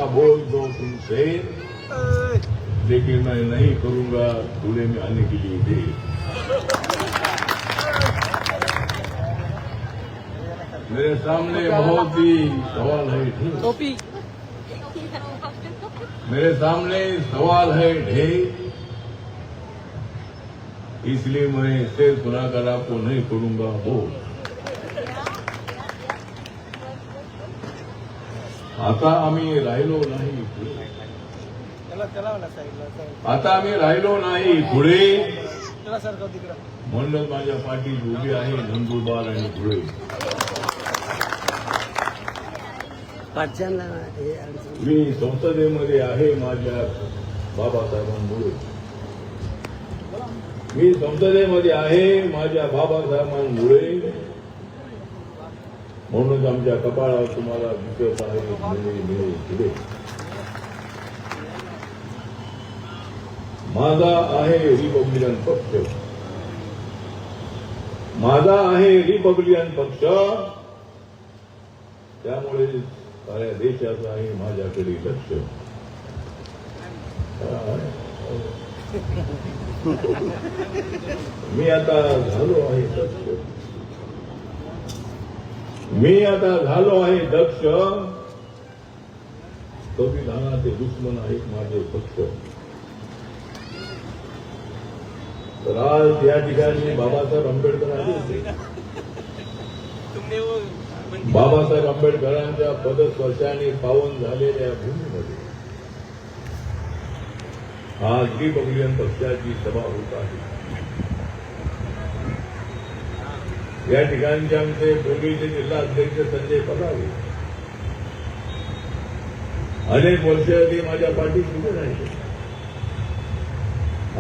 बोझ दो तुमसे, लेकिन मैं नहीं करूंगा धुले में आने के लिए देर। मेरे सामने बहुत ही सवाल है ढेर, मेरे सामने सवाल है ढेर, इसलिए मैं शेर सुनाकर आपको नहीं करूंगा बोझ। आता आम्ही राहिलो नाही पुढे, आता आम्ही राहिलो नाही पुढे, म्हणून माझ्या पाठीत उभी आहे नंदुरबार आणि धुळे। मी संसदेमध्ये आहे माझ्या बाबासाहेबांमुळे, मी संसदेमध्ये आहे माझ्या बाबासाहेबांमुळे, म्हणूनच आमच्या कपाळावर तुम्हाला दिसत आहे निळे पुढे। माझा आहे रिपब्लिकन पक्ष, माझा आहे रिपब्लिकन पक्ष, त्यामुळे साऱ्या देशाचं आहे माझ्याकडे लक्ष। मी आता झालो आहे दक्ष, मी आता झालो आहे दक्ष, संविधानाचे दुश्मन आहेत माझे पक्ष। तर आज या ठिकाणी बाबासाहेब आंबेडकर आले होते, बाबासाहेब आंबेडकरांच्या पदस्पर्शाने पावन झालेल्या भूमीमध्ये आज रिपब्लिकन पक्षाची सभा होत आहे। या ठिकाणचे आमचे पूर्वीचे जिल्हा अध्यक्ष संजय पदावे अनेक वर्ष ते माझ्या पाठीशी उभे राहिले,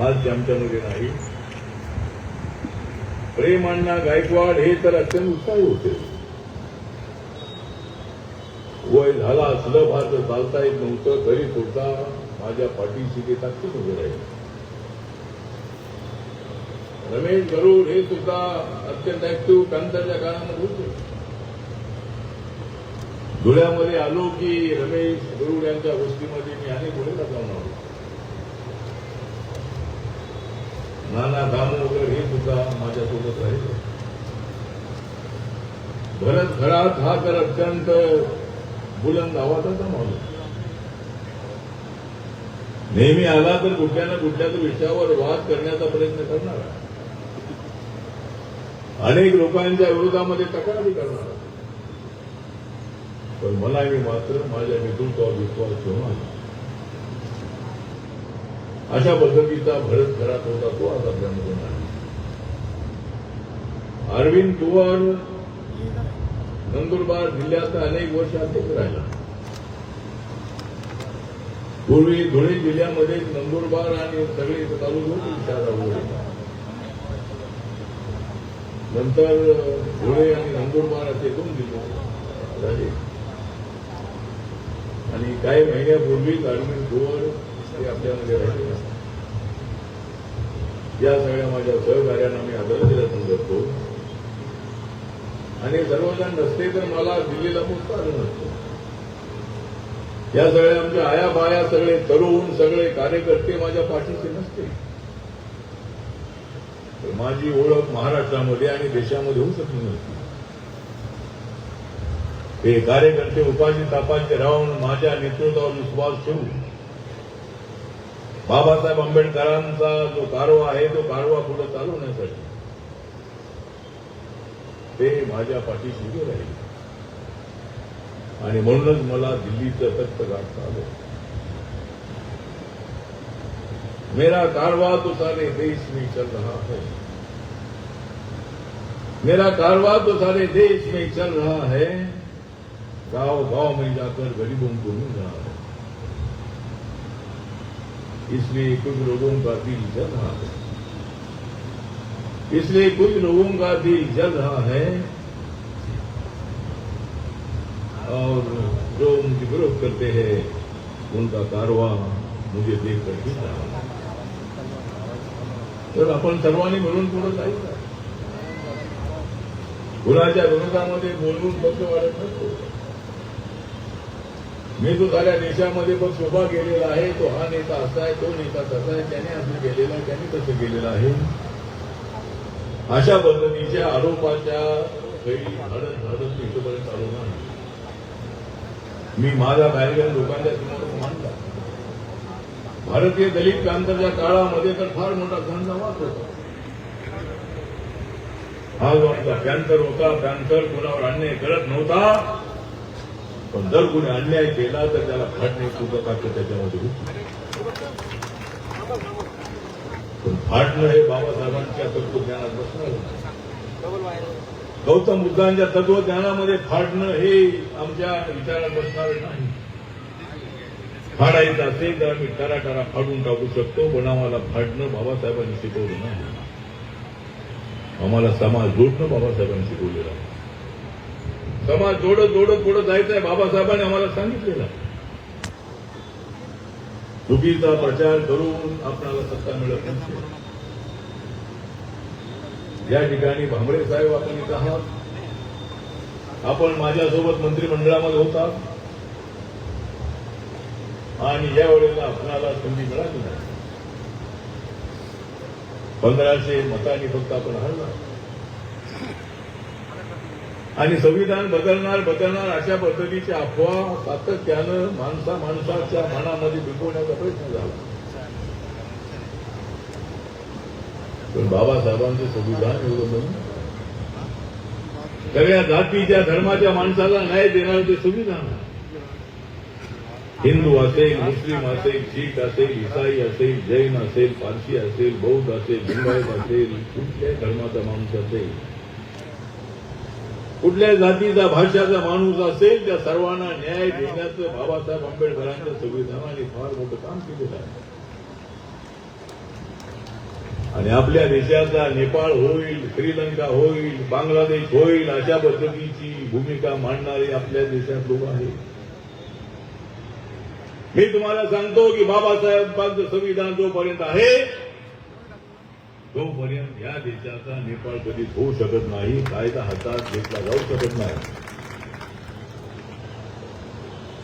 आज ते आमच्यामध्ये नाही। प्रेम अण्णा गायकवाड हे तर अत्यंत उत्साही होते, वय झाला असलं फार चालता येत नव्हतं तरी सुद्धा माझ्या पाठीशी ते ताकद उभे राहिले। रमेश गरुड हे सुद्धा अत्यंत ऍक्टिव्ह कांताच्या काळामध्ये होते। धुळ्यामध्ये आलो की रमेश गरुड यांच्या गोष्टीमध्ये मी अनेक वेळेला जाऊन आलो। नाना दामोदर हे सुद्धा माझ्यासोबत राहिले। भरत घरात हा तर अत्यंत बुलंद आवाजाचा माणूस, नेहमी आला तर कुठल्या ना कुठल्या विषयावर वाद करण्याचा प्रयत्न करणारा, अनेक लोकांच्या विरोधामध्ये तक्रारी करणारा, पण मला मी मात्र माझ्या नेतृत्वावर विश्वास ठेवून आला। अशा पद्धतीचा भरत घरात होता तो आज आपल्यामध्ये नाही। अरविंद कुवर नंदुरबार जिल्ह्यात अनेक वर्ष अध्यक्ष राहिला। पूर्वी धुळे जिल्ह्यामध्ये नंदुरबार आणि सगळे तालुके विचारावर, नंतर धुळे आणि नंदुरबार असे 2 जिल्हे झाले आणि काही महिन्यापूर्वीच अरविंद कुवर हे आपल्यामध्ये राहिले। या सगळ्या माझ्या सहकार्यांना मी आदरांजली समजतो आणि सर्वजण नसते तर मला दिल्लीला पोचता आलं नसतं। या सगळ्या आमच्या आया बाया, सगळे तरुण, सगळे कार्यकर्ते माझ्या पाठीशी नसते तर माझी ओळख महाराष्ट्रामध्ये आणि देशामध्ये होऊ शकली नसती। हे कार्यकर्ते उपाशी तापाचे राहून माझ्या नेतृत्वावर विश्वास ठेवून बाबासाहेब आंबेडकरांचा जो कारवा आहे तो कारवा पुढे चालवण्यासाठी ते माझ्या पाठीशी उभे राहिले आणि म्हणूनच मला दिल्लीचं तख्त गाठता आलं। मेरा कारवा तो सारे देश में चल रहा है, मेरा कारवा तो सारे देश में चल रहा है, गांव गांव में जाकर गरीबों को मिल रहा है, इसलिए कुछ लोगों का दिल जल रहा है, इसलिए कुछ लोगों का दिल जल रहा है और जो मुझे विरोध करते हैं उनका कारवा मुझे देखकर दिख रहा है। तर आपण सर्वांनी मिळून पुढे जायचं, कुणाच्या विरोधामध्ये बोलून पक्ष वाढत नसतो। मी तो साऱ्या देशामध्ये पण शोभा केलेला आहे. तो हा नेता असा आहे, तो नेता तसा आहे, त्याने असं केलेलं आहे, त्याने तसं केलेलं आहे. अशा पद्धतीच्या आरोपाच्या काही झाडत मी इथपर्यंत आलो ना. मी माझा कार्यक्रम लोकांच्या समोर मांडला. भारतीय दलित क्रांतीच्या काळामध्ये तर फार मोठा झंझावात होता. हा जो आमचा पॅन्थर होता, पॅन्थर कोणावर अन्याय करत नव्हता, पण जर कोणी अन्याय केला तर त्याला फाडण्याची ताकद त्याच्यामध्ये होती. पण फाडणं हे बाबासाहेबांच्या तत्वज्ञानात बसणार. गौतम बुद्धांच्या तत्वज्ञानामध्ये फाडणं हे आमच्या विचारात बसणार नाही. फाडायचं असेल तर आम्ही टराटरा फाडून टाकू शकतो, पण आम्हाला फाडणं बाबासाहेबांनी शिकवलं नाही. आम्हाला समाज जोडणं बाबासाहेबांनी शिकवलेलं आहे. समाज जोडत जोडत पुढे जायचंय बाबासाहेबांनी आम्हाला सांगितलेलं. चुकीचा प्रचार करून आपल्याला सत्ता मिळत नाही. या ठिकाणी भांबळे साहेब आपण इथं आहात. आपण माझ्यासोबत मंत्रिमंडळामध्ये होता आणि यावेळेला आपल्याला संधी मिळाली नाही. 1500 मतांनी फक्त आपण हरला. आणि संविधान बदलणार अशा पद्धतीची अफवा सातत्यानं माणसाच्या मनामध्ये बिंबवण्याचा प्रयत्न झाला. पण बाबासाहेबांचं संविधान एवढं नाही. सगळ्या जातीच्या धर्माच्या माणसाला न्याय देणारं ते संविधान. हिंदू असेल, मुस्लिम असेल, शीख असेल, इसाई असेल, जैन असेल, पारसी असेल, बौद्ध असेल, लिंगायत असेल, कुठल्याही धर्माचा माणूस असेल, कुठल्या जातीचा भाषाचा माणूस असेल, त्या सर्वांना न्याय देण्याचं बाबासाहेब आंबेडकरांच्या संविधानाने फार मोठं काम केलेलं आहे. आणि आपल्या देशाचा नेपाळ होईल, श्रीलंका होईल, बांगलादेश होईल अशा पद्धतीची भूमिका मांडणारे आपल्या देशात लोक आहेत. मी तुम्हाला सांगतो की बाबासाहेबांचं संविधान जोपर्यंत आहे तोपर्यंत या देशाचा नेपाळ कधीच होऊ शकत नाही. कायदा हातात घेतला जाऊ शकत नाही.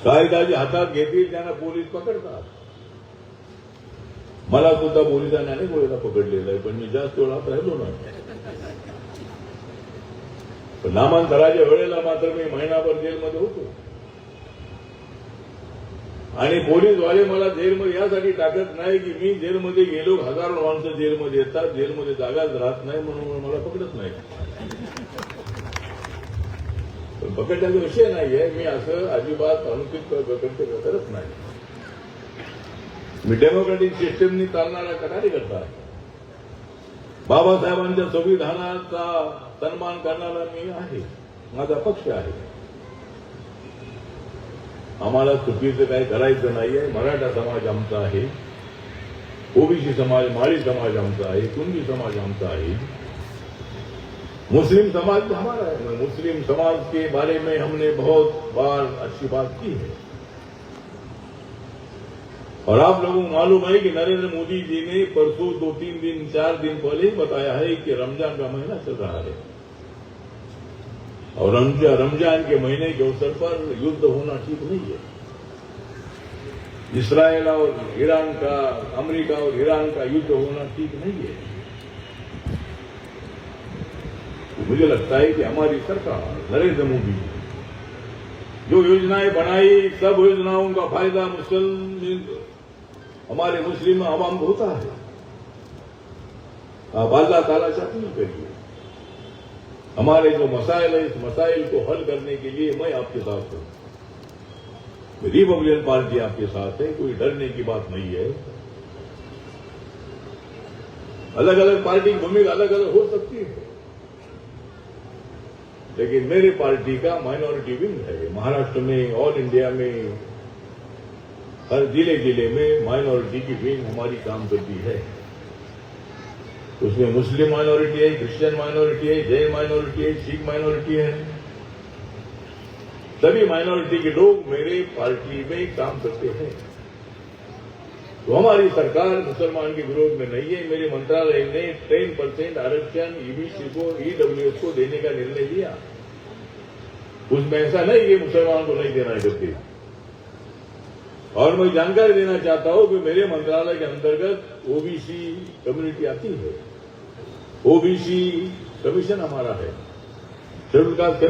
कायदा जे हातात घेतील त्यांना पोलीस पकडतात. मला सुद्धा पोलिसांनी अनेक वेळेला पकडलेलं आहे, पण मी जास्त वेळा राहिलो नाही. पण नामांतराच्या वेळेला मात्र मी महिनाभर जेलमध्ये होतो. आणि पोलीसवाले मला जेलमध्ये यासाठी टाकत नाही की मी जेलमध्ये गेलो, हजारो माणसं जेलमध्ये येतात, जेलमध्ये जागाच राहत नाही म्हणून मला पकडत नाही. पण पकडण्याचा विषय नाहीये. मी असं अजिबात अनुचित करत नाही. मी डेमोक्रॅटिक सिस्टीमनी चालणारा कार्यकर्ता आहे. बाबासाहेबांच्या संविधानाचा सन्मान करणारा मी आहे. माझा पक्ष आहे. आम्हाला चुकीचं काही करायचं नाहीये. मराठा समाज आमचा आहे, ओबीसी समाज, माळी समाज आमचा आहे, कुणबी समाज आमचा आहे, मुस्लिम समाज हमारा है. मुस्लिम समाज के बारे में हमने बहुत बार अच्छी बात की है. और आप लोगों को मालूम है कि नरेंद्र मोदी जी ने परसों 2-3 दिन 4 दिन पहले ही बताया है कि रमजान का महीना चल रहा है और रमजान के महीने के अवसर पर युद्ध होना ठीक नहीं है. इस्राएल और ईरान का, अमेरिका और ईरान का युद्ध होना ठीक नहीं है. मुझे लगता है कि हमारी सरकार नरेंद्र मोदी जो योजनाएं बनाई, सब योजनाओं का फायदा हमारे मुस्लिम आवाम को होता है. आप अल्लाह ताला से अपील करिए. हमारे जो मसाइल है, इस मसाइल को हल करने के लिए मैं आपके साथ हूं. रिपब्लिकन पार्टी आपके साथ है. कोई डरने की बात नहीं है. अलग अलग पार्टी की भूमिका अलग अलग हो सकती है, लेकिन मेरी पार्टी का माइनॉरिटी विंग है. महाराष्ट्र में, ऑल इंडिया में, हर जिले जिले में माइनॉरिटी की विंग हमारी काम करती है. उसमें मुस्लिम माइनॉरिटी है, क्रिश्चियन माइनॉरिटी है, जैन माइनॉरिटी है, सिख माइनॉरिटी है. सभी माइनॉरिटी के लोग मेरे पार्टी में काम करते हैं. तो हमारी सरकार मुसलमान के विरोध में नहीं है. मेरे मंत्रालय ने 10% आरक्षण ईबीसी को, ईडब्ल्यूएस को देने का निर्णय लिया. उसमें ऐसा नहीं कि मुसलमान को नहीं देना करते. और मैं जानकारी देना चाहता हूं कि मेरे मंत्रालय के अंतर्गत ओबीसी कम्युनिटी आती है। ओबीसी कमीशन हमारा है, शेड्यूल कास्ट